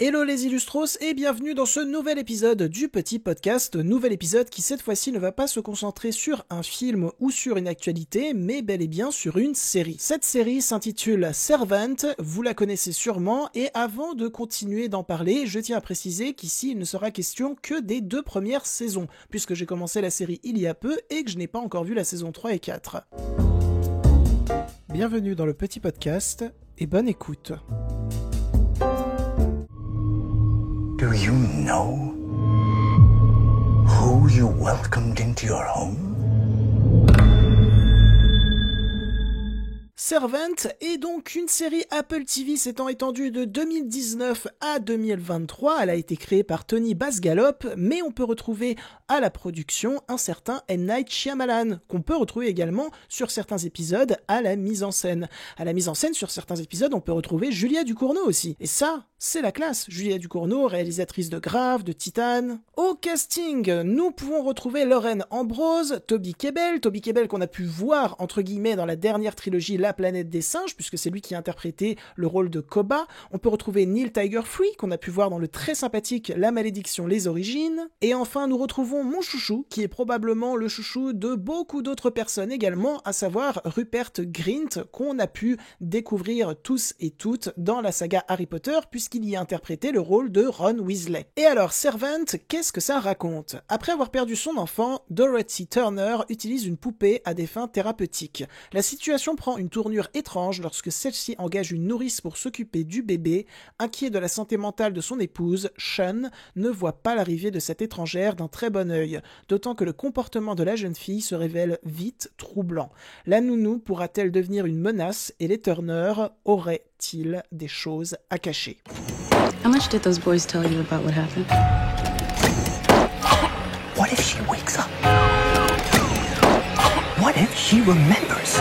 Hello les Illustros et bienvenue dans ce nouvel épisode du petit podcast, nouvel épisode qui cette fois-ci ne va pas se concentrer sur un film ou sur une actualité, mais bel et bien sur une série. Cette série s'intitule Servant, vous la connaissez sûrement, et avant de continuer d'en parler, je tiens à préciser qu'ici il ne sera question que des 2 premières saisons, puisque j'ai commencé la série il y a peu et que je n'ai pas encore vu la saison 3 et 4. Bienvenue dans le petit podcast et bonne écoute. Do you know who you welcomed into your home? Servant est donc une série Apple TV s'étant étendue de 2019 à 2023. Elle a été créée par Tony Basgallop, mais on peut retrouver à la production un certain M. Night Shyamalan, qu'on peut retrouver également sur certains épisodes à la mise en scène. À la mise en scène, sur certains épisodes, on peut retrouver Julia Ducournau aussi. Et ça, c'est la classe. Julia Ducournau, réalisatrice de Grave, de Titane. Au casting, nous pouvons retrouver Lauren Ambrose, Toby Kebbell qu'on a pu voir, entre guillemets, dans la dernière trilogie La Planète des Singes, puisque c'est lui qui a interprété le rôle de Koba. On peut retrouver Neil Tiger-Free, qu'on a pu voir dans le très sympathique La Malédiction, les origines. Et enfin, nous retrouvons mon chouchou, qui est probablement le chouchou de beaucoup d'autres personnes également, à savoir Rupert Grint, qu'on a pu découvrir tous et toutes dans la saga Harry Potter, puisqu'il y a interprété le rôle de Ron Weasley. Et alors, Servant, qu'est-ce que ça raconte ? Après avoir perdu son enfant, Dorothy Turner utilise une poupée à des fins thérapeutiques. La situation prend une tournure étrange lorsque celle-ci engage une nourrice pour s'occuper du bébé. Inquiet de la santé mentale de son épouse, Sean ne voit pas l'arrivée de cette étrangère d'un très bon œil, d'autant que le comportement de la jeune fille se révèle vite troublant. La nounou pourra-t-elle devenir une menace et les Turner auraient-ils des choses à cacher ? How much did those boys tell you about what happened? What if she wakes up? What if she remembers?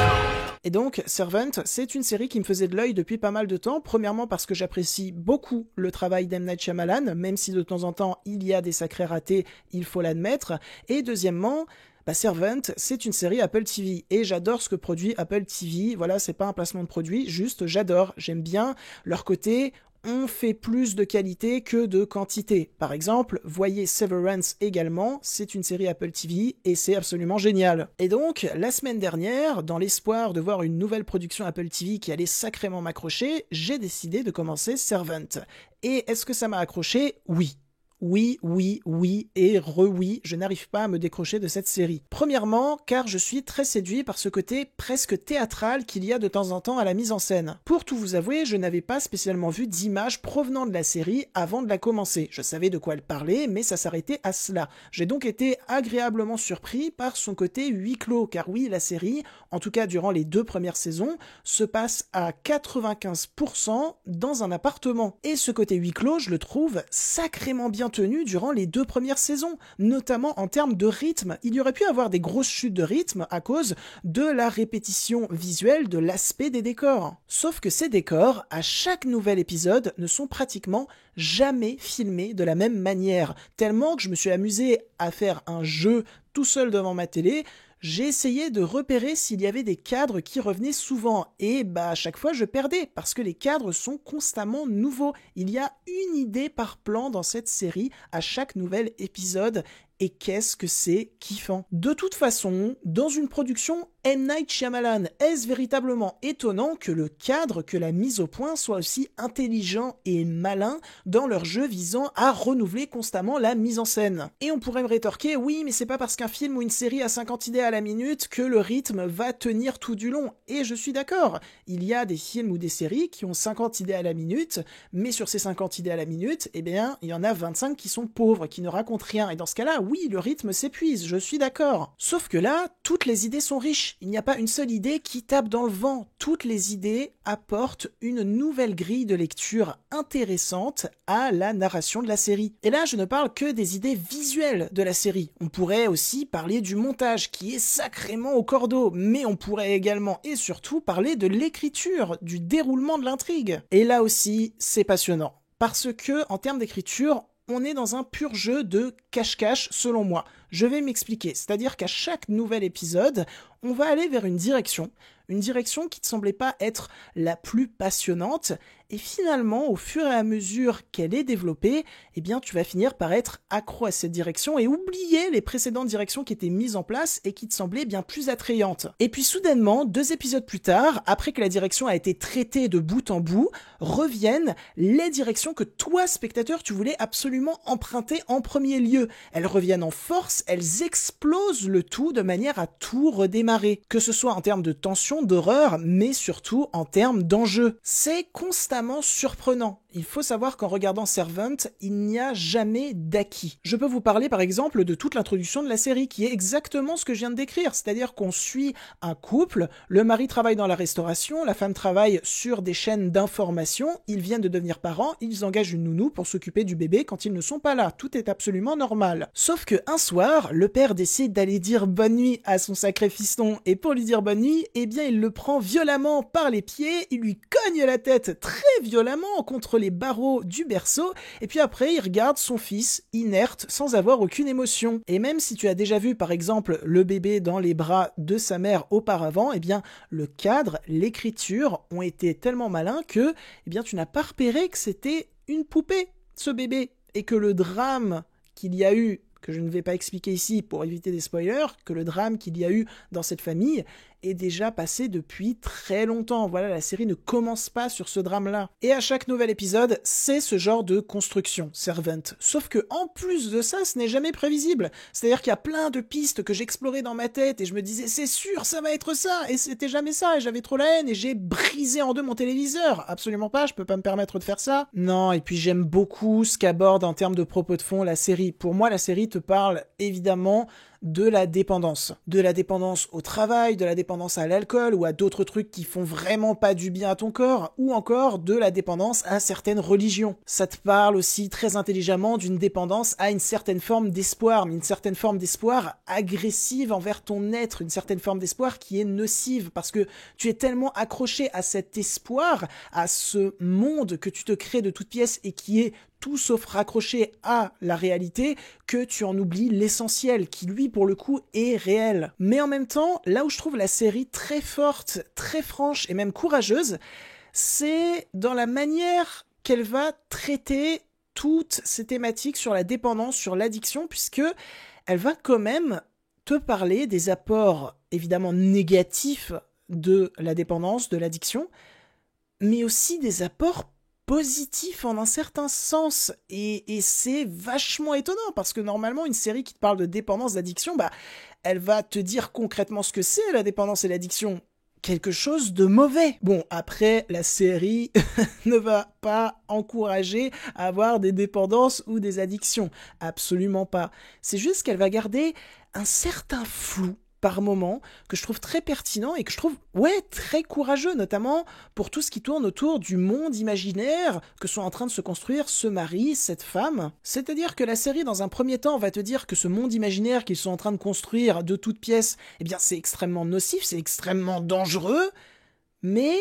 Et donc, Servant, c'est une série qui me faisait de l'œil depuis pas mal de temps. Premièrement parce que j'apprécie beaucoup le travail d'M. Night Shyamalan, même si de temps en temps il y a des sacrés ratés, il faut l'admettre. Et deuxièmement, Servant, c'est une série Apple TV et j'adore ce que produit Apple TV. Voilà, c'est pas un placement de produit, juste j'adore. J'aime bien leur côté. On fait plus de qualité que de quantité. Par exemple, voyez Severance également, c'est une série Apple TV et c'est absolument génial. Et donc, la semaine dernière, dans l'espoir de voir une nouvelle production Apple TV qui allait sacrément m'accrocher, j'ai décidé de commencer Servant. Et est-ce que ça m'a accroché ? Oui. Oui et re-oui, je n'arrive pas à me décrocher de cette série. Premièrement, car je suis très séduit par ce côté presque théâtral qu'il y a de temps en temps à la mise en scène. Pour tout vous avouer, je n'avais pas spécialement vu d'images provenant de la série avant de la commencer. Je savais de quoi elle parlait, mais ça s'arrêtait à cela. J'ai donc été agréablement surpris par son côté huis clos, car oui, la série, en tout cas durant les 2 premières saisons, se passe à 95% dans un appartement. Et ce côté huis clos, je le trouve sacrément bien tenu durant les 2 premières saisons, notamment en termes de rythme. Il y aurait pu avoir des grosses chutes de rythme à cause de la répétition visuelle de l'aspect des décors. Sauf que ces décors, à chaque nouvel épisode, ne sont pratiquement jamais filmés de la même manière, tellement que je me suis amusé à faire un jeu tout seul devant ma télé. J'ai essayé de repérer s'il y avait des cadres qui revenaient souvent et à chaque fois je perdais parce que les cadres sont constamment nouveaux. Il y a une idée par plan dans cette série à chaque nouvel épisode et qu'est-ce que c'est kiffant. De toute façon, dans une production M. Night Shyamalan, est-ce véritablement étonnant que le cadre, que la mise au point soit aussi intelligent et malin dans leur jeu visant à renouveler constamment la mise en scène ? Et on pourrait me rétorquer, oui, mais c'est pas parce qu'un film ou une série a 50 idées à la minute que le rythme va tenir tout du long. Et je suis d'accord, il y a des films ou des séries qui ont 50 idées à la minute, mais sur ces 50 idées à la minute, il y en a 25 qui sont pauvres, qui ne racontent rien. Et dans ce cas-là, oui, le rythme s'épuise, je suis d'accord. Sauf que là, toutes les idées sont riches. Il n'y a pas une seule idée qui tape dans le vent. Toutes les idées apportent une nouvelle grille de lecture intéressante à la narration de la série. Et là, je ne parle que des idées visuelles de la série. On pourrait aussi parler du montage qui est sacrément au cordeau, mais on pourrait également et surtout parler de l'écriture, du déroulement de l'intrigue. Et là aussi, c'est passionnant. Parce que, en termes d'écriture, on est dans un pur jeu de cache-cache selon moi. Je vais m'expliquer, c'est-à-dire qu'à chaque nouvel épisode, on va aller vers une direction qui ne semblait pas être la plus passionnante Et finalement, au fur et à mesure qu'elle est développée, eh bien, tu vas finir par être accro à cette direction et oublier les précédentes directions qui étaient mises en place et qui te semblaient bien plus attrayantes. Et puis soudainement, 2 épisodes plus tard, après que la direction a été traitée de bout en bout, reviennent les directions que toi, spectateur, tu voulais absolument emprunter en premier lieu. Elles reviennent en force, elles explosent le tout de manière à tout redémarrer. Que ce soit en termes de tension, d'horreur, mais surtout en termes d'enjeu. C'est constamment surprenant. Il faut savoir qu'en regardant Servant, il n'y a jamais d'acquis. Je peux vous parler par exemple de toute l'introduction de la série, qui est exactement ce que je viens de décrire, c'est-à-dire qu'on suit un couple, le mari travaille dans la restauration, la femme travaille sur des chaînes d'information, ils viennent de devenir parents, ils engagent une nounou pour s'occuper du bébé quand ils ne sont pas là, tout est absolument normal. Sauf que un soir, le père décide d'aller dire bonne nuit à son sacré fiston, et pour lui dire bonne nuit, eh bien il le prend violemment par les pieds, il lui cogne la tête très violemment contre les barreaux du berceau, et puis après il regarde son fils inerte sans avoir aucune émotion. Et même si tu as déjà vu par exemple le bébé dans les bras de sa mère auparavant, eh bien le cadre, l'écriture ont été tellement malins que eh bien tu n'as pas repéré que c'était une poupée, ce bébé, et que le drame qu'il y a eu, que je ne vais pas expliquer ici pour éviter des spoilers, que le drame qu'il y a eu dans cette famille est déjà passé depuis très longtemps. Voilà, la série ne commence pas sur ce drame-là. Et à chaque nouvel épisode, c'est ce genre de construction, Servant. Sauf que en plus de ça, ce n'est jamais prévisible. C'est-à-dire qu'il y a plein de pistes que j'explorais dans ma tête et je me disais, c'est sûr, ça va être ça, et c'était jamais ça, et j'avais trop la haine, et j'ai brisé en deux mon téléviseur. Absolument pas, je peux pas me permettre de faire ça. Non, et puis j'aime beaucoup ce qu'aborde en termes de propos de fond la série. Pour moi, la série te parle évidemment de la dépendance au travail, de la dépendance à l'alcool ou à d'autres trucs qui font vraiment pas du bien à ton corps, ou encore de la dépendance à certaines religions. Ça te parle aussi très intelligemment d'une dépendance à une certaine forme d'espoir, mais une certaine forme d'espoir agressive envers ton être, une certaine forme d'espoir qui est nocive, parce que tu es tellement accroché à cet espoir, à ce monde que tu te crées de toutes pièces et qui est tout sauf raccroché à la réalité, que tu en oublies l'essentiel, qui lui, pour le coup, est réel. Mais en même temps, là où je trouve la série très forte, très franche et même courageuse, c'est dans la manière qu'elle va traiter toutes ces thématiques sur la dépendance, sur l'addiction, puisque elle va quand même te parler des apports évidemment négatifs de la dépendance, de l'addiction, mais aussi des apports positif en un certain sens, et c'est vachement étonnant parce que normalement une série qui te parle de dépendance, d'addiction, elle va te dire concrètement ce que c'est la dépendance et l'addiction, quelque chose de mauvais. Bon, après la série ne va pas encourager à avoir des dépendances ou des addictions, absolument pas. C'est juste qu'elle va garder un certain flou par moment, que je trouve très pertinent et que je trouve, très courageux, notamment pour tout ce qui tourne autour du monde imaginaire que sont en train de se construire ce mari, cette femme. C'est-à-dire que la série, dans un premier temps, va te dire que ce monde imaginaire qu'ils sont en train de construire de toutes pièces, eh bien, c'est extrêmement nocif, c'est extrêmement dangereux, mais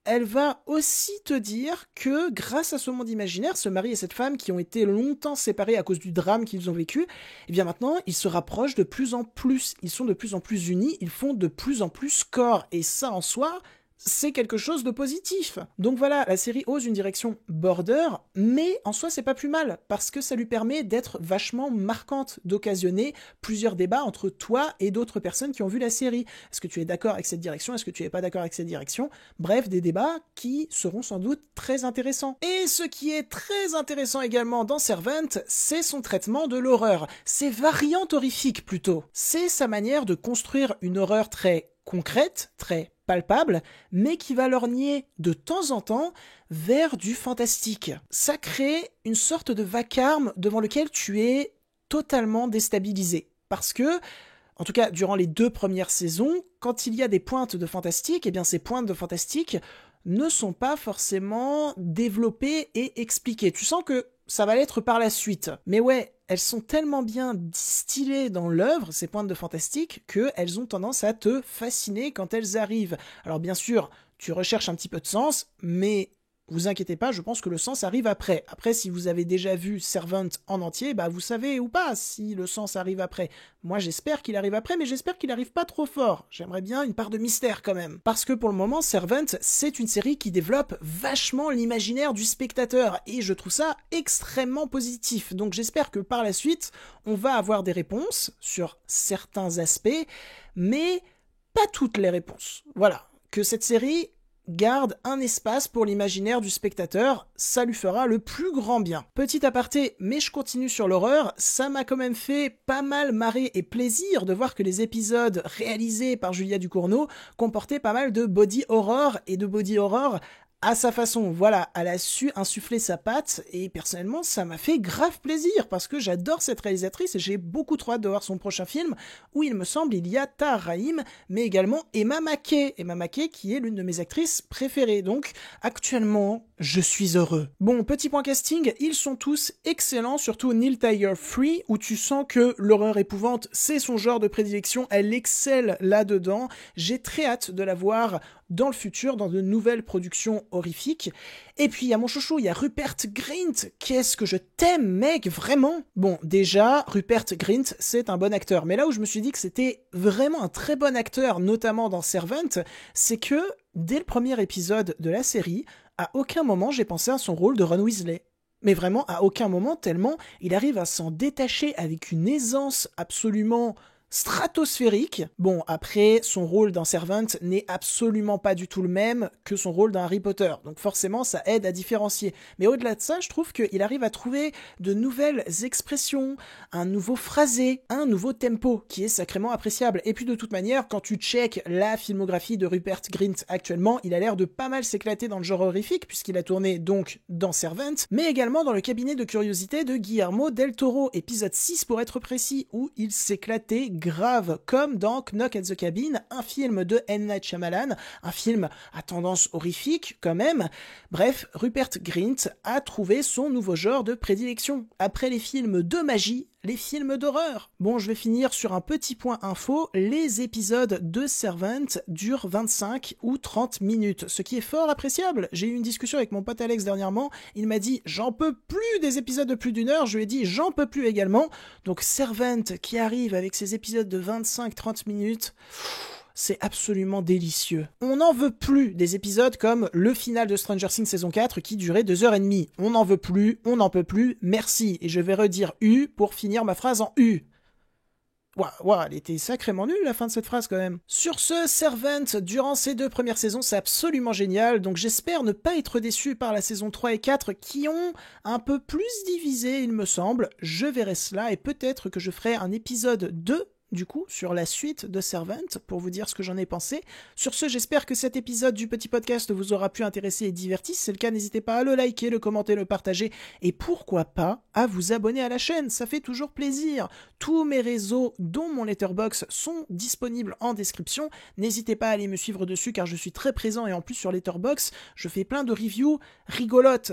elle va aussi te dire que grâce à ce monde imaginaire, ce mari et cette femme qui ont été longtemps séparés à cause du drame qu'ils ont vécu, eh bien maintenant, ils se rapprochent de plus en plus, ils sont de plus en plus unis, ils font de plus en plus corps, et ça en soi, c'est quelque chose de positif. Donc voilà, la série ose une direction border, mais en soi c'est pas plus mal, parce que ça lui permet d'être vachement marquante, d'occasionner plusieurs débats entre toi et d'autres personnes qui ont vu la série. Est-ce que tu es d'accord avec cette direction? Est-ce que tu es pas d'accord avec cette direction? Bref, des débats qui seront sans doute très intéressants. Et ce qui est très intéressant également dans Servant, c'est son traitement de l'horreur. Ses variantes horrifiques plutôt. C'est sa manière de construire une horreur très concrète, très palpable, mais qui va lorgner de temps en temps vers du fantastique. Ça crée une sorte de vacarme devant lequel tu es totalement déstabilisé. Parce que, en tout cas, durant les 2 premières saisons, quand il y a des pointes de fantastique, eh bien ces pointes de fantastique ne sont pas forcément développées et expliquées. Tu sens que ça va l'être par la suite. Mais elles sont tellement bien distillées dans l'œuvre, ces pointes de fantastique, qu'elles ont tendance à te fasciner quand elles arrivent. Alors bien sûr, tu recherches un petit peu de sens, mais vous inquiétez pas, je pense que le sens arrive après. Après, si vous avez déjà vu Servant en entier, bah vous savez ou pas si le sens arrive après. Moi, j'espère qu'il arrive après, mais j'espère qu'il arrive pas trop fort. J'aimerais bien une part de mystère quand même. Parce que pour le moment, Servant, c'est une série qui développe vachement l'imaginaire du spectateur, et je trouve ça extrêmement positif. Donc j'espère que par la suite, on va avoir des réponses sur certains aspects, mais pas toutes les réponses. Voilà. Que cette série garde un espace pour l'imaginaire du spectateur, ça lui fera le plus grand bien. Petit aparté, mais je continue sur l'horreur, ça m'a quand même fait pas mal marrer et plaisir de voir que les épisodes réalisés par Julia Ducournau comportaient pas mal de body horror et de body horror à sa façon. Voilà, elle a su insuffler sa patte, et personnellement ça m'a fait grave plaisir parce que j'adore cette réalisatrice et j'ai beaucoup trop hâte de voir son prochain film où il me semble il y a Tahar Rahim mais également Emma Mackey qui est l'une de mes actrices préférées. Donc actuellement je suis heureux. Bon, petit point casting, ils sont tous excellents, surtout Neil Tiger Free, où tu sens que l'horreur épouvante c'est son genre de prédilection, elle excelle là-dedans. J'ai très hâte de la voir dans le futur, dans de nouvelles productions horrifiques. Et puis il y a mon chouchou, il y a Rupert Grint. Qu'est-ce que je t'aime, mec, vraiment. Bon, déjà, Rupert Grint, c'est un bon acteur. Mais là où je me suis dit que c'était vraiment un très bon acteur, notamment dans Servant, c'est que, dès le premier épisode de la série, à aucun moment j'ai pensé à son rôle de Ron Weasley. Mais vraiment, à aucun moment, tellement il arrive à s'en détacher avec une aisance absolument stratosphérique. Bon, après, son rôle dans Servant n'est absolument pas du tout le même que son rôle dans Harry Potter. Donc forcément, ça aide à différencier. Mais au-delà de ça, je trouve qu'il arrive à trouver de nouvelles expressions, un nouveau phrasé, un nouveau tempo qui est sacrément appréciable. Et puis de toute manière, quand tu checkes la filmographie de Rupert Grint actuellement, il a l'air de pas mal s'éclater dans le genre horrifique, puisqu'il a tourné donc dans Servant, mais également dans le cabinet de curiosité de Guillermo del Toro, épisode 6 pour être précis, où il s'éclatait grave, comme dans Knock at the Cabin, un film de M. Night Shyamalan, un film à tendance horrifique quand même. Bref, Rupert Grint a trouvé son nouveau genre de prédilection. Après les films de magie, les films d'horreur. Bon, je vais finir sur un petit point info. Les épisodes de Servant durent 25 ou 30 minutes, ce qui est fort appréciable. J'ai eu une discussion avec mon pote Alex dernièrement. Il m'a dit « J'en peux plus des épisodes de plus d'une heure ». Je lui ai dit « J'en peux plus également ». Donc Servant qui arrive avec ses épisodes de 25-30 minutes... c'est absolument délicieux. On n'en veut plus des épisodes comme le final de Stranger Things saison 4 qui durait 2h30. On n'en veut plus, on n'en peut plus, merci. Et je vais redire U pour finir ma phrase en U. Ouah, elle était sacrément nulle la fin de cette phrase quand même. Sur ce, Servant, durant ces 2 premières saisons, c'est absolument génial, donc j'espère ne pas être déçu par la saison 3 et 4 qui ont un peu plus divisé, il me semble. Je verrai cela et peut-être que je ferai un épisode 2 du coup, sur la suite de Servant, pour vous dire ce que j'en ai pensé. Sur ce, j'espère que cet épisode du petit podcast vous aura pu intéresser et divertir. Si c'est le cas, n'hésitez pas à le liker, le commenter, le partager, et pourquoi pas à vous abonner à la chaîne, ça fait toujours plaisir. Tous mes réseaux, dont mon Letterboxd, sont disponibles en description. N'hésitez pas à aller me suivre dessus, car je suis très présent, et en plus sur Letterboxd, je fais plein de reviews rigolotes.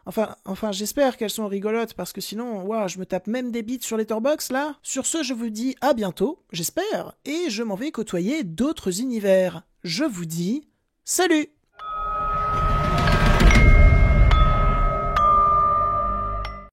Enfin, j'espère qu'elles sont rigolotes, parce que sinon, je me tape même des beats sur Letterboxd, là. Sur ce, je vous dis à bientôt, j'espère, et je m'en vais côtoyer d'autres univers. Je vous dis, salut!